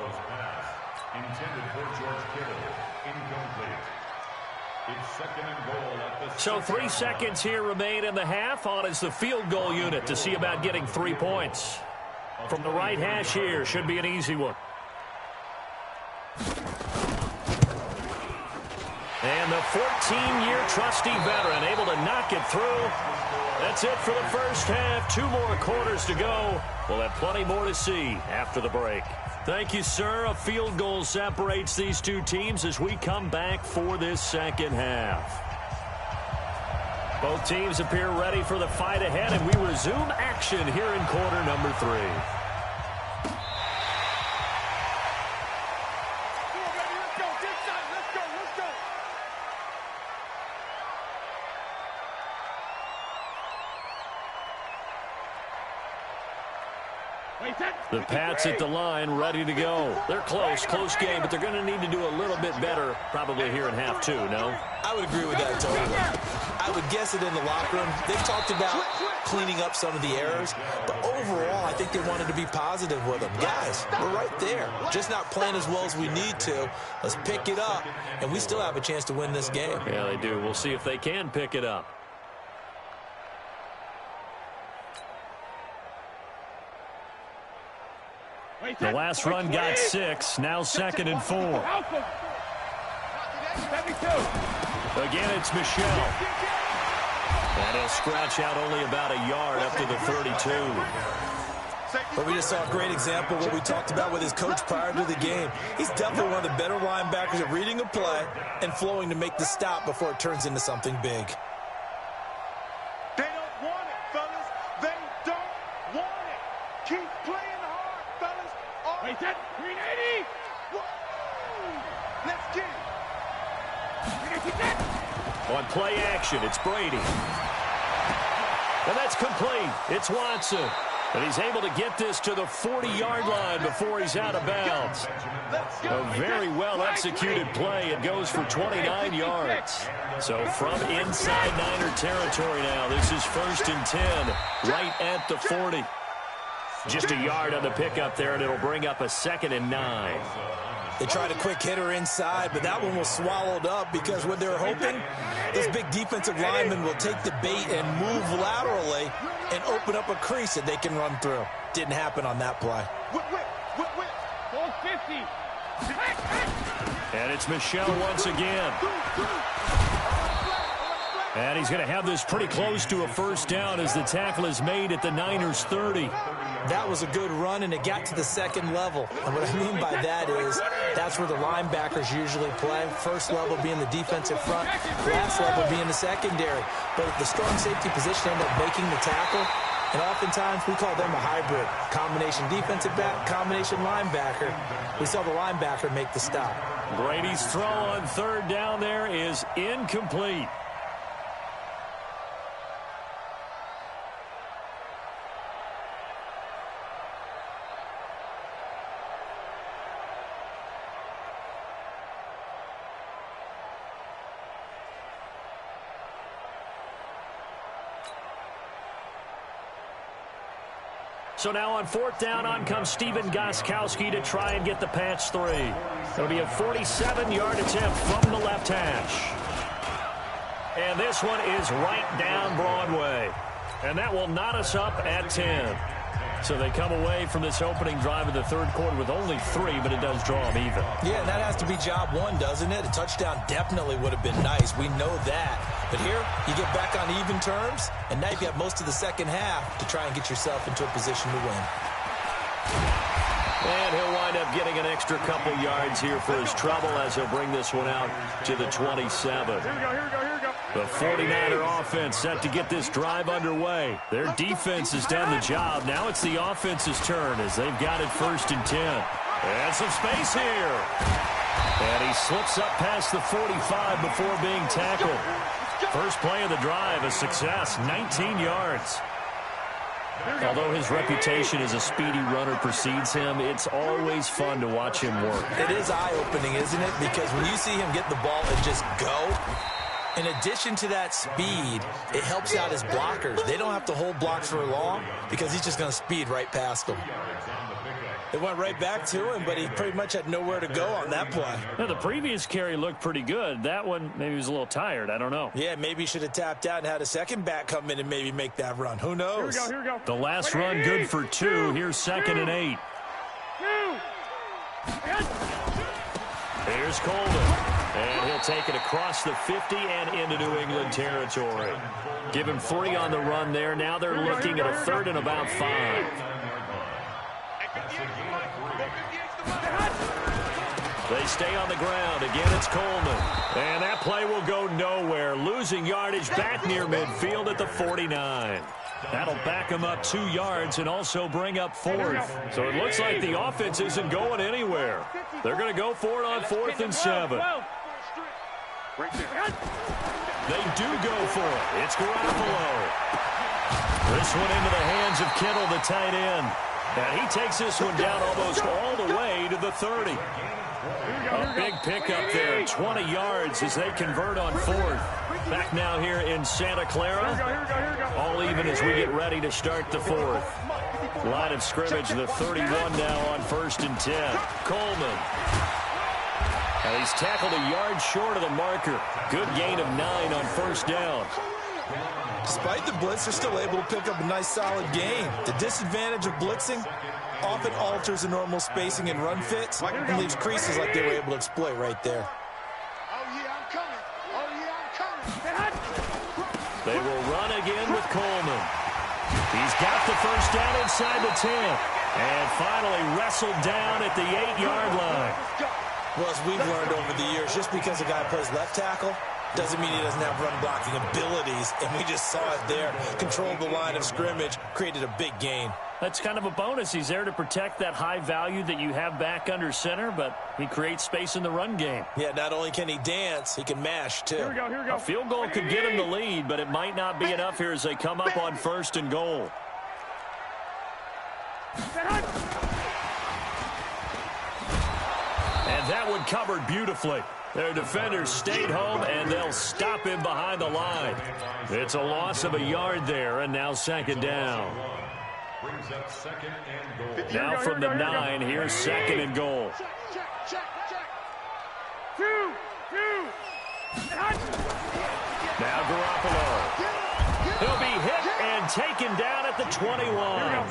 Intended for George Kittle. Incomplete. It's 2nd and goal at the So 3 seconds here remain in the half. On is the field goal unit to see about getting 3 points. From the right hash here, should be an easy one. And the 14-year trusty veteran able to knock it through. That's it for the first half. 2 more quarters to go. We'll have plenty more to see after the break. Thank you, sir. A field goal separates these two teams as we come back for this second half. Both teams appear ready for the fight ahead, and we resume action here in quarter number 3. The Pats at the line, ready to go. They're close game, but they're going to need to do a little bit better probably here in half 2, no? I would agree with that totally. I would guess it in the locker room. They've talked about cleaning up some of the errors, but overall, I think they wanted to be positive with them. Guys, we're right there. Just not playing as well as we need to. Let's pick it up, and we still have a chance to win this game. Yeah, they do. We'll see if they can pick it up. The last run got 6. Now 2nd and 4. Again, it's Michelle. And he'll scratch out only about a yard up to the 32. But we just saw a great example of what we talked about with his coach prior to the game. He's definitely one of the better linebackers at reading a play and flowing to make the stop before it turns into something big. They don't want it, fellas. They don't want it. Keep playing hard, fellas. Wait, that 380. Let's get it. On play action, it's Brady. And that's complete. It's Watson. And he's able to get this to the 40-yard line before he's out of bounds. A very well-executed play. It goes for 29 yards. So from inside Niner territory now, this is 1st and 10, right at the 40. Just a yard on the pickup there, and it'll bring up a 2nd and 9. They tried a quick hitter inside, but that one was swallowed up because what they were hoping, this big defensive lineman will take the bait and move laterally and open up a crease that they can run through. Didn't happen on that play. 450. And it's Michelle once again. And he's going to have this pretty close to a first down as the tackle is made at the Niners' 30. That was a good run, and it got to the 2nd level. And what I mean by that is that's where the linebackers usually play. First level being the defensive front, last level being the secondary. But the strong safety position ended up making the tackle, and oftentimes we call them a hybrid. Combination defensive back, combination linebacker. We saw the linebacker make the stop. Brady's throw on 3rd down there is incomplete. So now on 4th down, on comes Steven Gostkowski to try and get the Pats 3. It'll be a 47-yard attempt from the left hash. And this one is right down Broadway. And that will knot us up at 10. So they come away from this opening drive of the 3rd quarter with only 3, but it does draw them even. Yeah, and that has to be job 1, doesn't it? A touchdown definitely would have been nice. We know that. But here, you get back on even terms, and now you have most of the second half to try and get yourself into a position to win. And he'll wind up getting an extra couple yards here for his trouble as he'll bring this one out to the 27. Here we go. The 49er offense set to get this drive underway. Their defense has done the job. Now it's the offense's turn as they've got it 1st and 10. And some space here. And he slips up past the 45 before being tackled. First play of the drive, a success, 19 yards. Although his reputation as a speedy runner precedes him, it's always fun to watch him work. It is eye-opening, isn't it? Because when you see him get the ball and just go, in addition to that speed, it helps out his blockers. They don't have to hold blocks for long because he's just going to speed right past them. It went right back to him, but he pretty much had nowhere to go on that play. Now, the previous carry looked pretty good. That one, maybe he was a little tired. I don't know. Yeah, maybe he should have tapped out and had a second back come in and maybe make that run. Who knows? Here we go. The last run good for 2. Here's 2nd and 8. Here's Coleman. And he'll take it across the 50 and into New England territory. Give him 3 on the run there. Now they're looking at a 3rd and about 5. They stay on the ground. Again, it's Coleman. And that play will go nowhere. Losing yardage back near midfield at the 49. That'll back them up 2 yards and also bring up 4th. So it looks like the offense isn't going anywhere. They're going to go for it on 4th and 7. They do go for it. It's Garoppolo. This one into the hands of Kittle, the tight end. And he takes this one down almost all the way to the 30. A big pickup there, 20 yards as they convert on 4th. Back now here in Santa Clara. All even as we get ready to start the 4th. Line of scrimmage, the 31 now on 1st and 10. Coleman. And he's tackled a yard short of the marker. Good gain of 9 on 1st down. Despite the blitz, they're still able to pick up a nice solid gain. The disadvantage of blitzing often alters the normal spacing and run fits and leaves creases like they were able to exploit right there. They will run again with Coleman. He's got the 1st down inside the 10. And finally wrestled down at the 8-yard line. Well, as we've learned over the years, just because a guy plays left tackle doesn't mean he doesn't have run blocking abilities. And we just saw it there. Controlled the line of scrimmage, created a big gain. That's kind of a bonus. He's there to protect that high value that you have back under center, but he creates space in the run game. Yeah, not only can he dance, he can mash, too. Here we go. A field goal could get him the lead, but it might not be enough here as they come up on 1st and goal. And that one covered beautifully. Their defenders stayed home, and they'll stop him behind the line. It's a loss of a yard there, and now 2nd down. Brings up 2nd and goal. Now from the 9, here's 2nd and goal. Now Garoppolo. He'll be hit and taken down at the 21.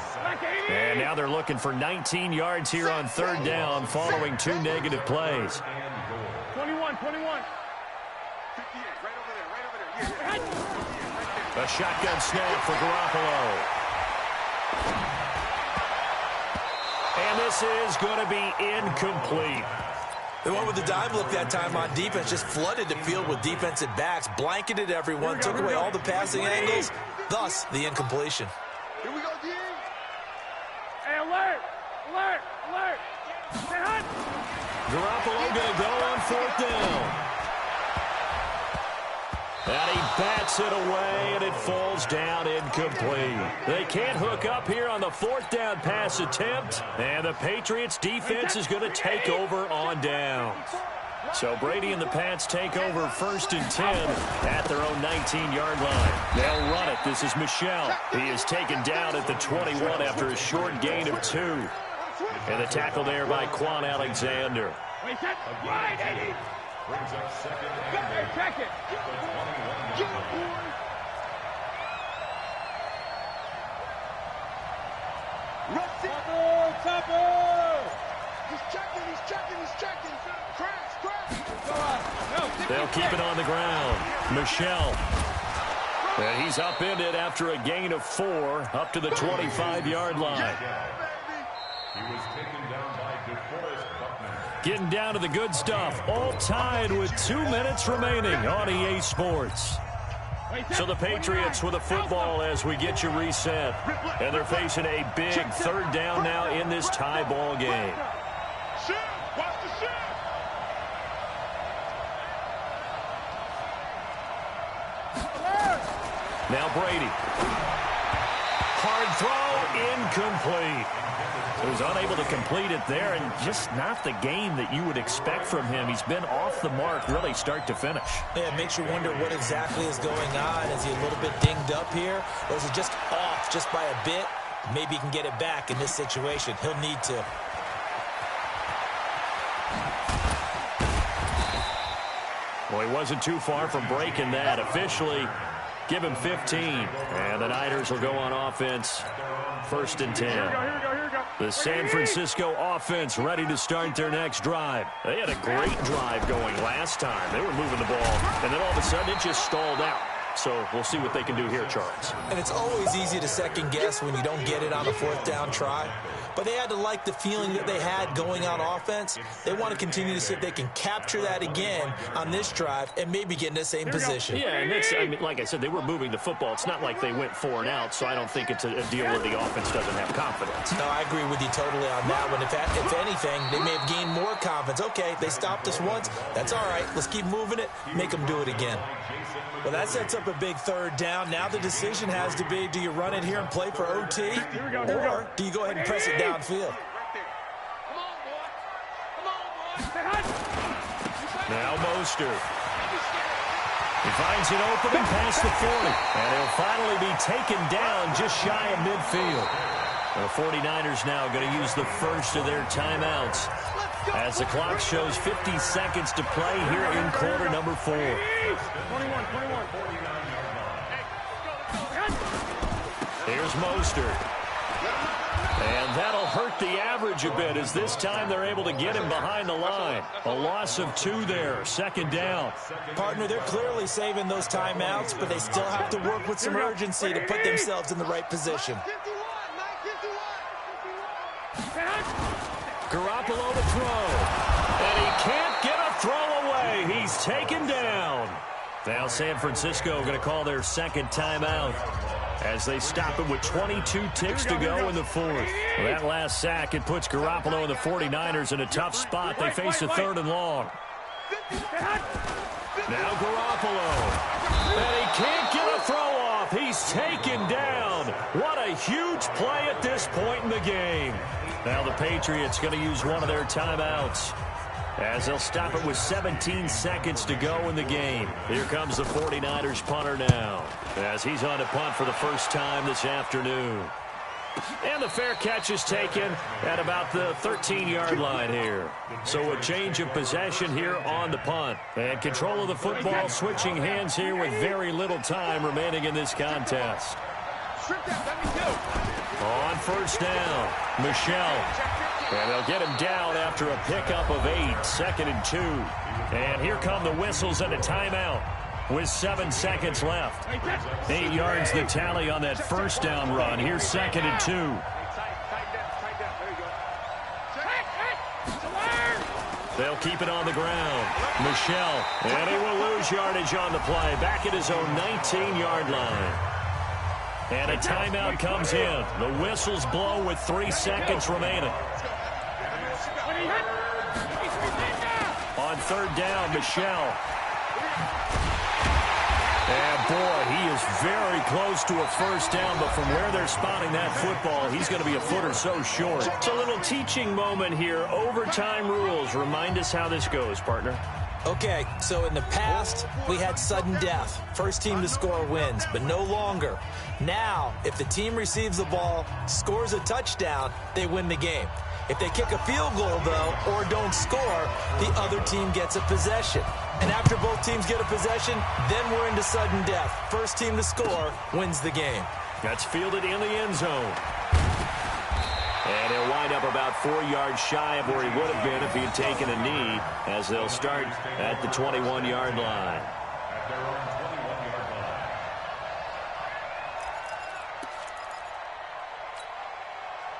And now they're looking for 19 yards here on 3rd down following 2 negative plays. 21. A shotgun snap for Garoppolo. And this is going to be incomplete. They went with the dive look that time on defense, just flooded the field with defensive backs, blanketed everyone, took away all the passing angles, thus the incompletion. Here we go, D. Hey, alert! Garoppolo going to go on 4th down. And he bats it away, and it falls down incomplete. They can't hook up here on the 4th down pass attempt, and the Patriots defense is going to take over on downs. So Brady and the Pats take over 1st and 10 at their own 19-yard line. They'll run it. This is Michel. He is taken down at the 21 after a short gain of 2. And the tackle there by Quan Alexander. Wait, that right, Eddie. Brings up 2nd and goal. Check it. Topper. He's checking. Crash. They'll keep it on the ground. Michel. And he's upended after a gain of 4 up to the 25-yard line. He was taken down by DeForest Buckner. Getting down to the good stuff. All tied with 2 minutes remaining on EA Sports. So the Patriots with a football as we get you reset. And they're facing a big third down now in this tie ball game. Watch the shift. Now Brady. Hard throw, incomplete. He was unable to complete it there, and just not the game that you would expect from him. He's been off the mark really start to finish. Yeah, it makes you wonder what exactly is going on. Is he a little bit dinged up here, or is he just off just by a bit? Maybe he can get it back in this situation. He'll need to. Well, he wasn't too far from breaking that. Officially, give him 15. And the Niners will go on offense. 1st and 10. Here we go. The San Francisco offense ready to start their next drive. They had a great drive going last time. They were moving the ball, and then all of a sudden it just stalled out. So we'll see what they can do here, Charles. And it's always easy to second guess when you don't get it on a 4th down try. But they had to like the feeling that they had going on offense. They want to continue to see if they can capture that again on this drive and maybe get in the same position. Yeah, and that's, I mean, like I said, they were moving the football. It's not like they went 4 and out, so I don't think it's a deal where the offense doesn't have confidence. No, I agree with you totally on that one. If anything, they may have gained more confidence. Okay, they stopped us once. That's all right. Let's keep moving it. Make them do it again. Well, that sets up a big 3rd down. Now the decision has to be, do you run it here and play for OT? Or do you go ahead and press it downfield? Now Mostert. He finds an opening past the 40. And he'll finally be taken down just shy of midfield. The 49ers now going to use the first of their timeouts as the clock shows 50 seconds to play here in quarter number 4. 21. Here's Mostert. And that'll hurt the average a bit as this time they're able to get him behind the line. A loss of 2 there, 2nd down. Partner, they're clearly saving those timeouts, but they still have to work with some urgency to put themselves in the right position. Garoppolo to throw. And he can't get a throw away. He's taken down. Now San Francisco going to call their 2nd timeout as they stop it with 22 ticks to go in the 4th. That last sack, it puts Garoppolo and the 49ers in a tough spot. They face a 3rd and long. Now Garoppolo. And he can't get a throw off. He's taken down. What a huge play at this point in the game. Now the Patriots going to use one of their timeouts as they'll stop it with 17 seconds to go in the game. Here comes the 49ers punter now as he's on to punt for the first time this afternoon. And the fair catch is taken at about the 13-yard line here. So a change of possession here on the punt. And control of the football switching hands here with very little time remaining in this contest. On 1st down, Michelle. And they'll get him down after a pickup of 8, 2nd and 2. And here come the whistles and a timeout with 7 seconds left. 8 yards the tally on that 1st down run. Here's 2nd and 2. They'll keep it on the ground. Michelle, and he will lose yardage on the play. Back at his own 19-yard line. And a timeout comes in. The whistles blow with 3 seconds remaining. On 3rd down, Michelle. And boy, he is very close to a 1st down, but from where they're spotting that football, he's going to be a foot or so short. It's a little teaching moment here. Overtime rules. Remind us how this goes, partner. Okay, so in the past, we had sudden death. First team to score wins, but no longer. Now, if the team receives the ball, scores a touchdown, they win the game. If they kick a field goal, though, or don't score, the other team gets a possession. And after both teams get a possession, then we're into sudden death. First team to score wins the game. That's fielded in the end zone. And he'll wind up about 4 yards shy of where he would have been if he had taken a knee, as they'll start at the 21-yard line.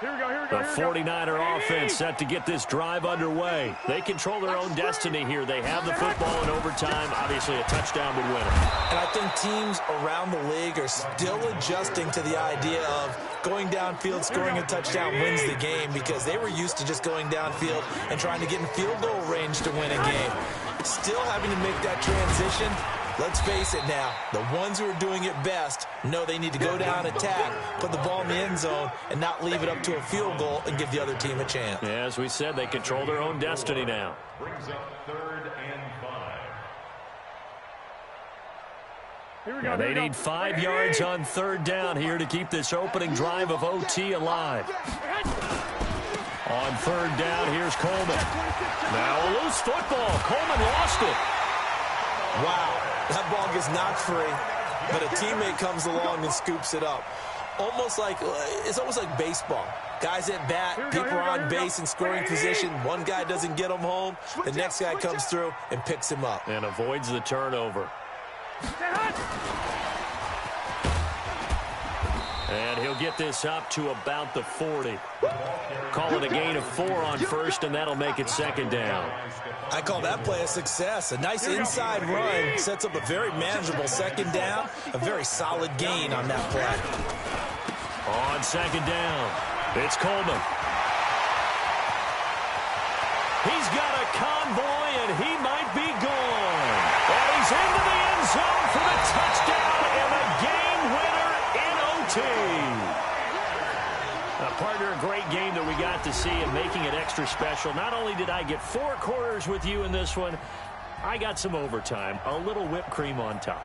Here we go. The 49er offense set to get this drive underway. They control their own destiny here. They have the football in overtime. Obviously, a touchdown would win it. And I think teams around the league are still adjusting to the idea of going downfield, scoring a touchdown wins the game, because they were used to just going downfield and trying to get in field goal range to win a game. Still having to make that transition. Let's face it now, the ones who are doing it best know they need to go down, attack, put the ball in the end zone, and not leave it up to a field goal and give the other team a chance. Yeah, as we said, they control their own destiny now. Brings up 3rd and 5. Now they need 5 yards on 3rd down here to keep this opening drive of OT alive. On 3rd down, here's Coleman. Now a loose football. Coleman lost it. Wow, that ball gets knocked free, but a teammate comes along and scoops it up. It's almost like baseball. Guys at bat, people are on base in scoring position. One guy doesn't get him home. The next guy comes through and picks him up. And avoids the turnover. And he'll get this up to about the 40. Call it a gain of 4 on 1st, and that'll make it 2nd down. I call that play a success. A nice inside run sets up a very manageable 2nd down. A very solid gain on that play. On 2nd down, it's Coleman. He's got a convoy, and he might be gone. And he's into the end zone for the touchdown and the game winner in OT. Partner, a great game that we got to see, and making it extra special. Not only did I get 4 quarters with you in this one, I got some overtime, a little whipped cream on top.